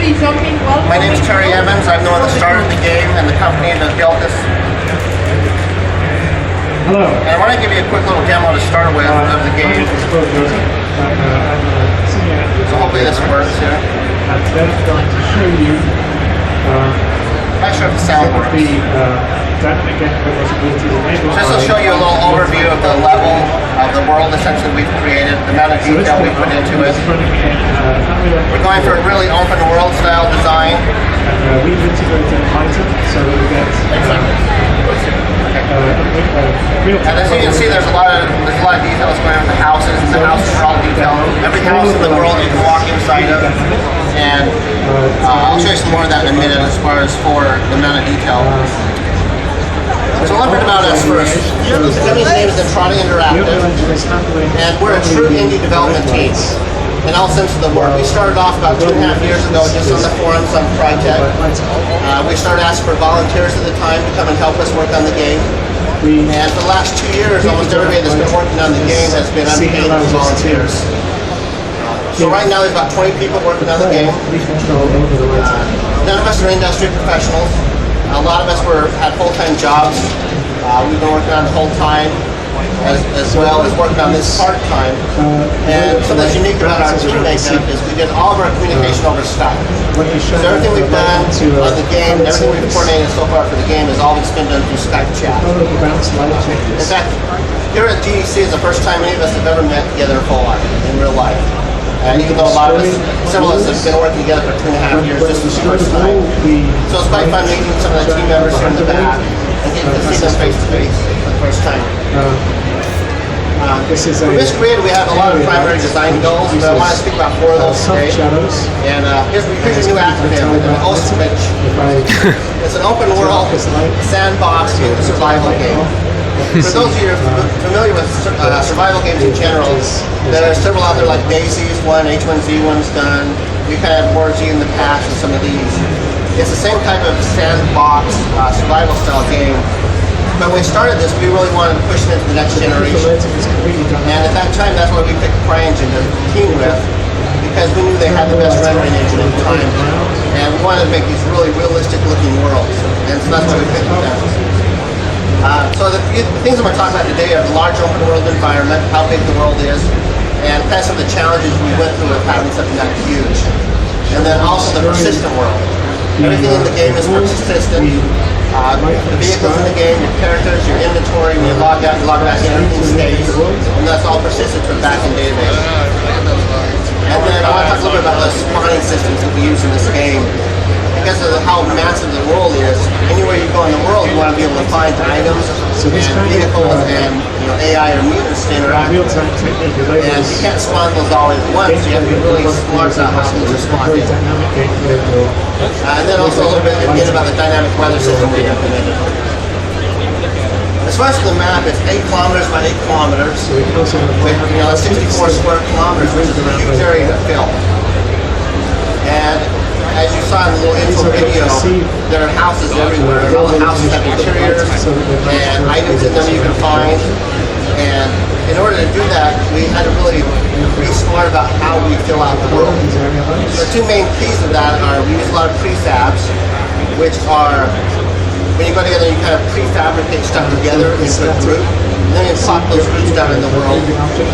My name is Terry Evans. I'm the one that started the game and the company that built this. Hello. And I want to give you a quick little demo to start with of the game. So hopefully this works here. And then I'm going to show you I'm not sure if the sound works. dynamic gameplay possibilities enabled. Just to show you a little overview of the level of the world essentially we've created, the amount of detail we put into it. We're going for a really open world style design. We've integrated an item so that we get and as you can see, there's a lot of details going on with the houses, and the houses are all detailed. Every house in the world you can walk inside of, and I'll show you some more of that in a minute as far as for the amount of detail. So a little bit about us first. The company's name is Miscreated Interactive, and we're a true indie development team in all sense of the word. We started off about 2.5 years ago just on the forums on Crytek. We started asking for volunteers at the time to come and help us work on the game. And for the last 2 years, almost everybody that's been working on the game has been unpaid volunteers. So right now there's about 20 people working on the game. None of us are industry professionals. A lot of us had full-time jobs. We've been working on it the whole time, as well as working on this part-time. And something that's unique about our team makeup is we did all of our communication over Skype. So everything we've done on the game, everything we've coordinated so far for the game has all been done through Skype chat. In fact, here at GDC is the first time any of us have ever met together in real life. And even though a lot of us, several of us have been working together for 2.5 years, this was the first time. So it's quite fun meeting some of the team members here in the back and getting to see them face to face for the first time. For Miscreated, we have a lot of primary design goals, but I want to speak about 4 of those today. And here's your new acronym, OSMIC. It's an open world sandbox survival game. For those of you who are familiar with survival games in general, there are several out there like Daisy's one, H1Z1's done. We've had War Z in the past with some of these. It's the same type of sandbox survival style game. But when we started this, we really wanted to push it into the next generation. And at that time, that's why we picked CryEngine to team with, because we knew they had the best rendering engine at the time. And we wanted to make these really realistic looking worlds. And so that's why we picked them. So the things I'm going to talk about today are the large open world environment, how big the world is, and kind of some of the challenges we went through with having something that huge. And then also the persistent world. Everything in the game is persistent. The vehicles in the game, your characters, your inventory, when you log out, you log back in, everything stays. And that's all persistent from back in database. And then I want to talk a little bit about the spawning systems that we use in this game. Because of how massive the world is, anywhere you go in the world, you want to be able to find items and vehicles and AI or mutants to interact with. And you can't spawn those all at once. You have to be really smart about how things are spawned in. And then also a little bit again about the dynamic weather system we implemented. As far as the map, it's 8 kilometers by 8 kilometers, with 64 square kilometers, which is a huge area to fill. And as you saw in the little intro video, there are houses everywhere. All the houses have interiors and items in them you can find. And in order to do that, we had to really be smart about how we fill out the world. So the 2 main keys of that are we use a lot of prefabs, which are when you go together, you kind of prefabricate stuff together into a group. And then you plot those groups down in the world.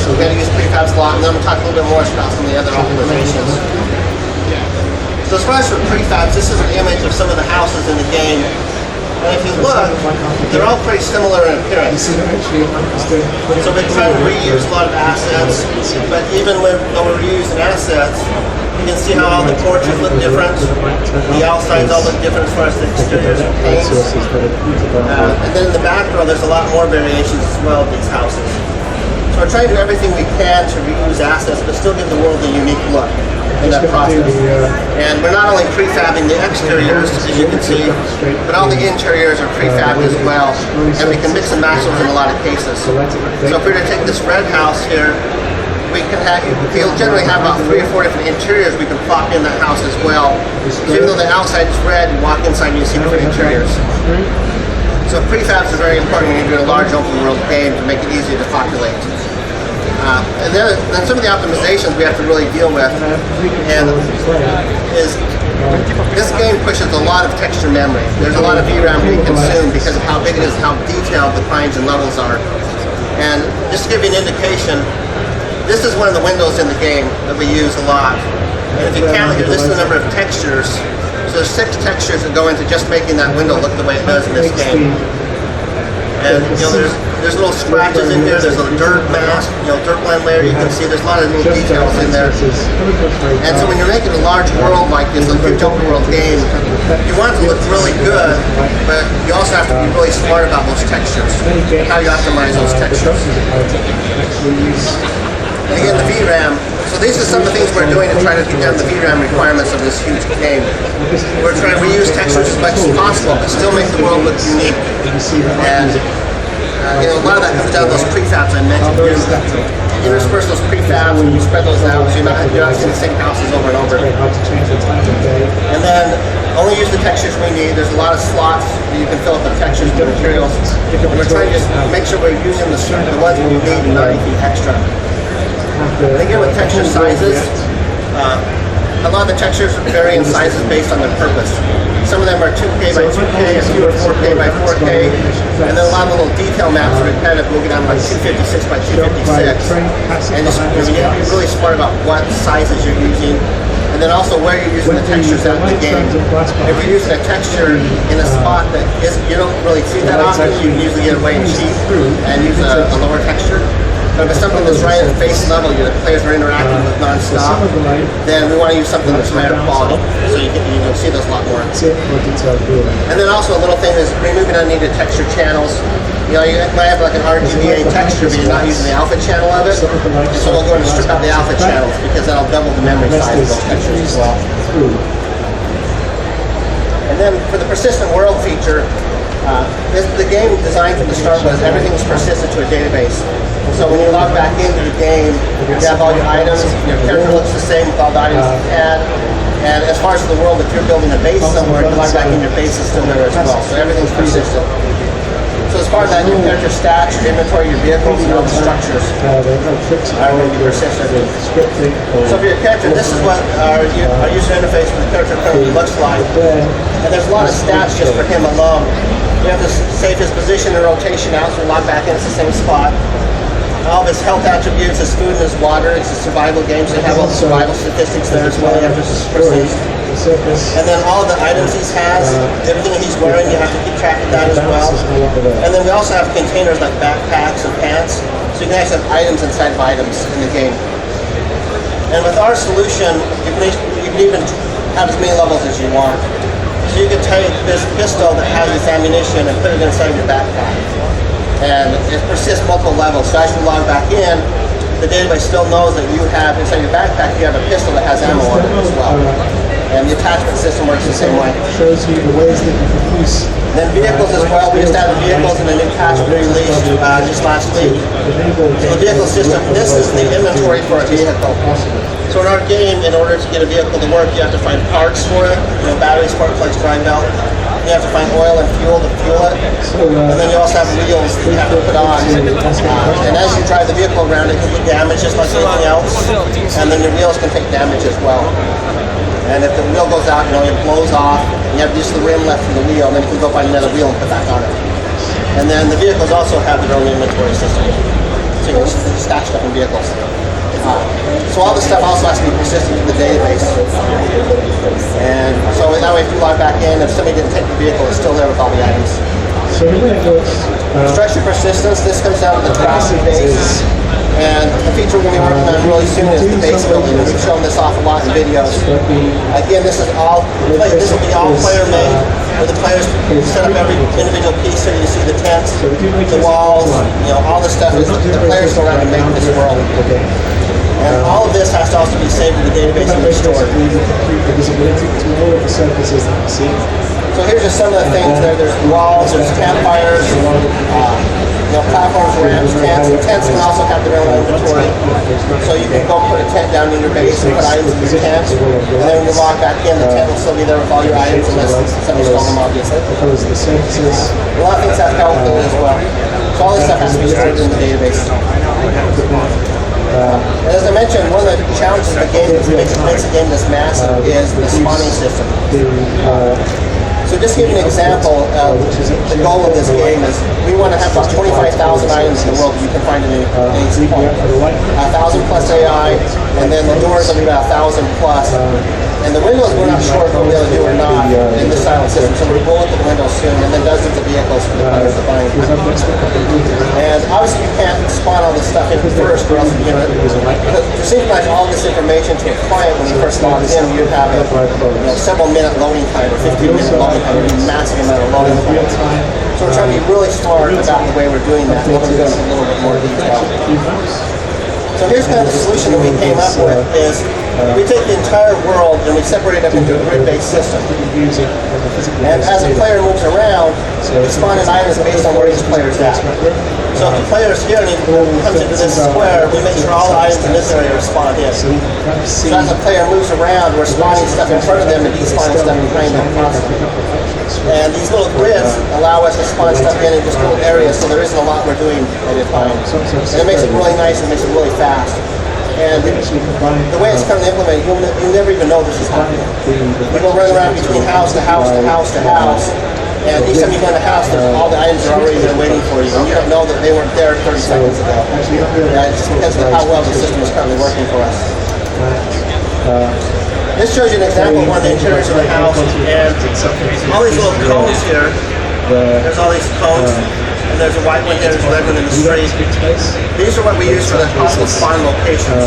So we got to use prefabs a lot, and then we'll talk a little bit more about some of the other optimizations. So as far as for prefabs, this is an image of some of the houses in the game. And if you look, they're all pretty similar in appearance. So we're trying to reuse a lot of assets, but even when we're reusing assets, you can see how all the porches look different. The outsides all look different as far as the exteriors and paints. And then in the background, there's a lot more variations as well of these houses. So we're trying to do everything we can to reuse assets, but still give the world a unique look in that process. And we're not only prefabbing the exteriors, as you can see, but all the interiors are prefabbed as well. And we can mix and match those in a lot of cases. So if we were to take this red house here, we'll generally have about 3 or 4 different interiors we can plop in the house as well. So even though the outside is red, you walk inside and you see different interiors. So prefabs are very important when you're doing a large open world game to make it easier to populate. And then some of the optimizations we have to really deal with is This game pushes a lot of texture memory. There's a lot of VRAM being consumed because of how big it is, how detailed the primes and levels are. And just to give you an indication, this is one of the windows in the game that we use a lot. And if you count here, this is the number of textures. So there's 6 textures that go into just making that window look the way it does in this game. And there's little scratches in here, there's a dirt mask, dirt blend layer, you can see there's a lot of neat details in there. And so when you're making a large world like this, a huge open world game, you want it to look really good, but you also have to be really smart about those textures, how you optimize those textures. And again, the VRAM. So these are some of the things we're doing to try to get down the VRAM requirements of this huge game. We use textures as much as possible, but still make the world look unique. And a lot of that comes down to those prefabs I mentioned. You intersperse those prefabs and you spread those out, so you're not seeing the same houses over and over. And then only use the textures we need. There's a lot of slots that you can fill up with textures and materials. And we're trying to just make sure we're using the ones we need and not anything extra. And again, with texture sizes, a lot of the textures vary in sizes based on their purpose. Some of them are 2K by 2K, a few are 4K by 4K, and then a lot of the little detail maps are repetitive. We'll get down to like 256 by 256. And just, you have to be really smart about what sizes you're using. And then also where you're using the textures out in the game. If you're using a texture in a spot that you don't really see that often, you can usually get away and cheat and use a lower texture. But if it's something that's right at face level, the players are interacting with non-stop, then we want to use something that's higher quality, so you can see those a lot more. And then also a little thing is removing unneeded texture channels. You might have like an RGBA texture, but you're not using the alpha channel of it. And so we'll go and strip out the alpha channels because that'll double the memory size of those textures as well. And then for the persistent world feature, the game designed from the start was everything's persistent to a database. So when you log back into the game, you have all your items, your character looks the same with all the items you had. And as far as the world, if you're building a base somewhere, you log back in, your base is still there as well. So everything's persistent. So as far as that, your character stats, your inventory, your vehicles, and all the structures are going to be persistent. So for your character, this is what our user interface for the character currently looks like. And there's a lot of stats just for him alone. We have to save his position and rotation out, so we log back in, it's the same spot. All of his health attributes, his food and his water. It's a survival game, so you have all the survival statistics there as well. You have to persist. And then all the items he has, everything he's wearing, you have to keep track of that as well. And then we also have containers like backpacks and pants, so you can actually have items inside of items in the game. And with our solution, you can even have as many levels as you want. So you can take this pistol that has this ammunition and put it inside your backpack. And it persists multiple levels. So as you log back in, the database still knows that you have inside your backpack, you have a pistol that has ammo on it as well. And the attachment system works the same way. Shows you the ways that you can use. Then vehicles as well. We just added vehicles in a new patch we released just last week. So the vehicle system, this is the inventory for a vehicle. So in our game, in order to get a vehicle to work, you have to find parts for it, battery, spark plugs, drive belt. You have to find oil and fuel to fuel it. And then you also have wheels that you have to put on. And as you drive the vehicle around, it can get damaged just like anything else. And then your wheels can take damage as well. And if the wheel goes out, it blows off. You have just the rim left for the wheel, and then you can go find another wheel and put back on it. And then the vehicles also have their own inventory system. So you can stack stuff in vehicles. So all this stuff also has to be persistent in the database. And so that way if you log back in, if somebody didn't take the vehicle, it's still there with all the items. So the way it works, structure persistence, this comes down to the class of base. And the feature we're going to be working on really soon is the base building. We've shown this off a lot in videos. Again, this will be all player made, where the players set up every individual piece so you see the tents, the walls, all this stuff. The players go around and make this world. And all of this has to also be saved in the database and restored. So here's just some of the things there. There's walls, there's campfires, platforms, ramps, tents. The tents can also have their own inventory. So you can go put a tent down in your base and put items in your tent. And then when you log back in, the tent will still be there with all your items unless somebody stole them, obviously. A lot of things have to help with it as well. So all this stuff has to be stored in the database. And as I mentioned, one of the challenges of the game that makes the game this massive is the spawning system. So just to give you an example, the goal of this game is we want to have about 25,000 items in the world that you can find in any spawn. 1,000 plus AI, and then the doors will be about 1,000 plus. And the windows we're not sure if we'll be able to do or not in this style of system, so we will look at the windows soon, and then dozens of vehicles for the players to find. And obviously you can't spawn all this stuff in first, or else you're going to synchronize all this information to a client when he first logs in. You'd have a several minute loading time, or 15-minute loading time, or a massive amount of loading time. So we're trying to be really smart about the way we're doing that. We're going to go into a little bit more detail. So here's kind of the solution that we came up with is we take the entire world and we separate it up into a grid-based system. And as a player moves around, we spawn in items based on where each player is at. So if the player is here and he comes into this square, we make sure all the items in this area are spawned in. So as the player moves around, we're spawning stuff in front of them and despawning stuff behind them constantly. And these little grids allow us to spawn stuff in just little areas, so there isn't a lot we're doing at a time. And it makes it really nice and makes it really fast. And the way it's currently implemented, you'll never even know this is happening. You will run around between house to house to house to house, and each time you go in the house, all the items are already there waiting for you, and you don't know that they weren't there 30 seconds ago. It's just because of how well the system is currently working for us. This shows you an example of one of the interiors of the house, and all these little cones here, there's all these cones, and there's a white one here, there's a red one in the street. These are what we use for the possible spawn locations.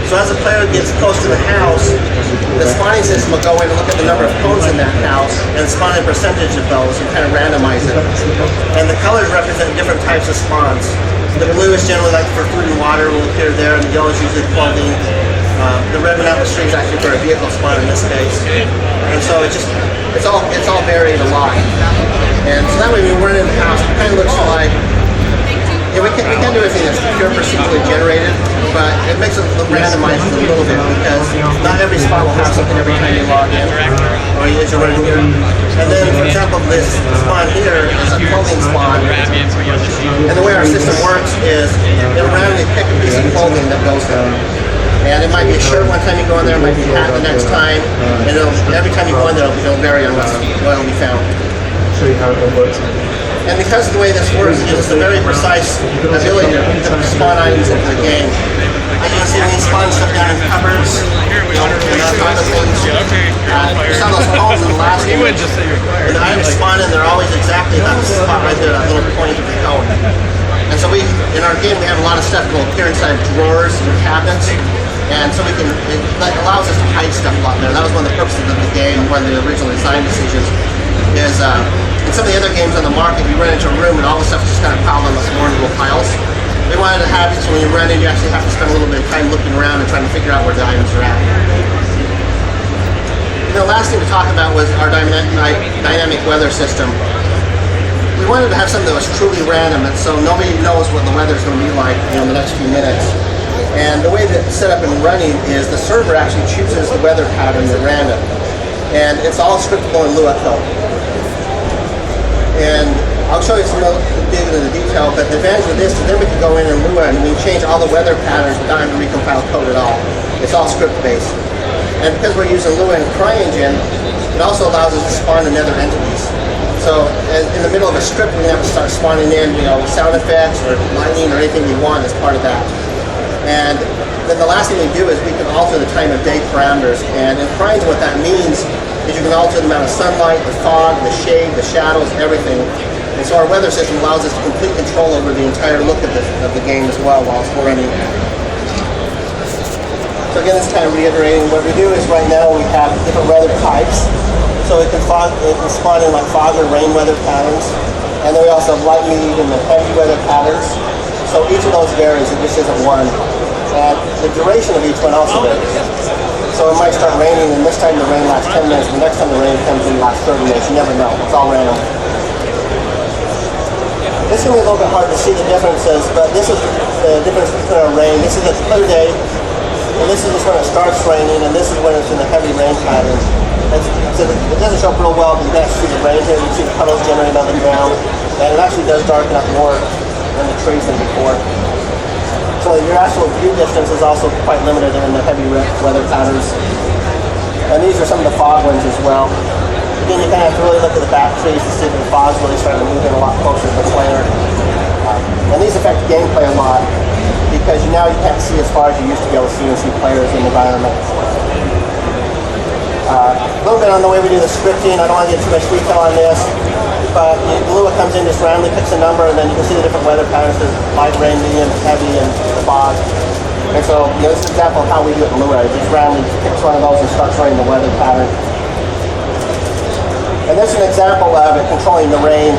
So as the player gets close to the house, the spawning system will go in and look at the number of cones in that house and spawn a percentage of those and kind of randomize it. And the colors represent different types of spawns. The blue is generally like for food and water, will appear there, and the yellow is usually clothing. The red one out in the street is actually for a vehicle spawn in this case. And so it's all varied a lot. And so that way when we're in the house, it kind of looks like, we can't do everything that's pure procedurally generated, but it makes it look randomized a little bit because not every spawn will have something every time you log in or as you're running here. And then, for example, this spawn here is a clothing spawn. And the way our system works is it'll randomly pick a piece of clothing that goes there. And it might be a shirt one time you go in there, it might be a hat the next time, and every time you go in there, it'll vary on what will be found. Show you how it works. And because of the way this works, it gives us a very precise ability to spawn items into the game. As you can see, we can spawn stuff down in cupboards, and on top of things. You saw those cones in the last image. And the items spawn in, they're always exactly that spot right there, that little point of the cone. And so in our game, we have a lot of stuff that will appear inside drawers and cabinets. And so it allows us to hide stuff a lot there. That was one of the purposes of the game, one of the original design decisions, is in some of the other games on the market, you run into a room and all the stuff just kind of piled on the floor in little piles. We wanted to have it so when you run in, you actually have to spend a little bit of time looking around and trying to figure out where the items are at. The last thing to talk about was our dynamic weather system. We wanted to have something that was truly random, and so nobody knows what the weather is going to be like in the next few minutes. And the way that it's set up and running is the server actually chooses the weather patterns at random. And it's all scriptable in Lua code. And I'll show you some of the detail, but the advantage of this is then we can go in Lua and we change all the weather patterns without having to recompile code at all. It's all script-based. And because we're using Lua and CryEngine, it also allows us to spawn in other entities. So in the middle of a script, we have to start spawning in, sound effects or lightning or anything we want as part of that. And then the last thing we do is we can alter the time of day parameters. And in CryEngine, what that means is you can alter the amount of sunlight, the fog, the shade, the shadows, everything. And so our weather system allows us complete control over the entire look of the game as well while it's running. So again, this kind of reiterating what we do is right now we have different weather types. So it can spawn in like fog or rain weather patterns. And then we also have light, medium, and heavy weather patterns. So each of those varies, it just isn't one. And the duration of each one also varies. So it might start raining, and this time the rain lasts 10 minutes, the next time the rain comes in lasts 30 minutes. You never know. It's all random. This can be a little bit hard to see the differences, but this is the difference between our rain. This is a clear day, and this is just when it starts raining, and this is when it's in the heavy rain pattern. It doesn't show up real well, but you can actually see the rain here. You see the puddles generated on the ground, and it actually does darken up more in the trees than before. So So your actual view distance is also quite limited in the heavy weather patterns. And these are some of the fog ones as well. Again, you kind of have to really look at the back trees to see if the fog's really starting to move in a lot closer to the player. And these affect gameplay a lot because now you can't see as far as you used to be able to see and see players in the environment. A little bit on the way we do the scripting. I don't want to get too much detail on this, but Lua comes in, just randomly picks a number, and then you can see the different weather patterns. There's light, rain, medium, heavy, and the fog. And so, this is an example of how we do it in Lua. It just randomly picks one of those and starts running the weather pattern. And this is an example of it controlling the rain.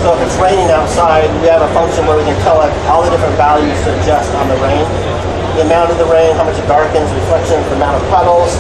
So if it's raining outside, we have a function where we can tell it all the different values to adjust on the rain. The amount of the rain, how much it darkens, reflections, the amount of puddles,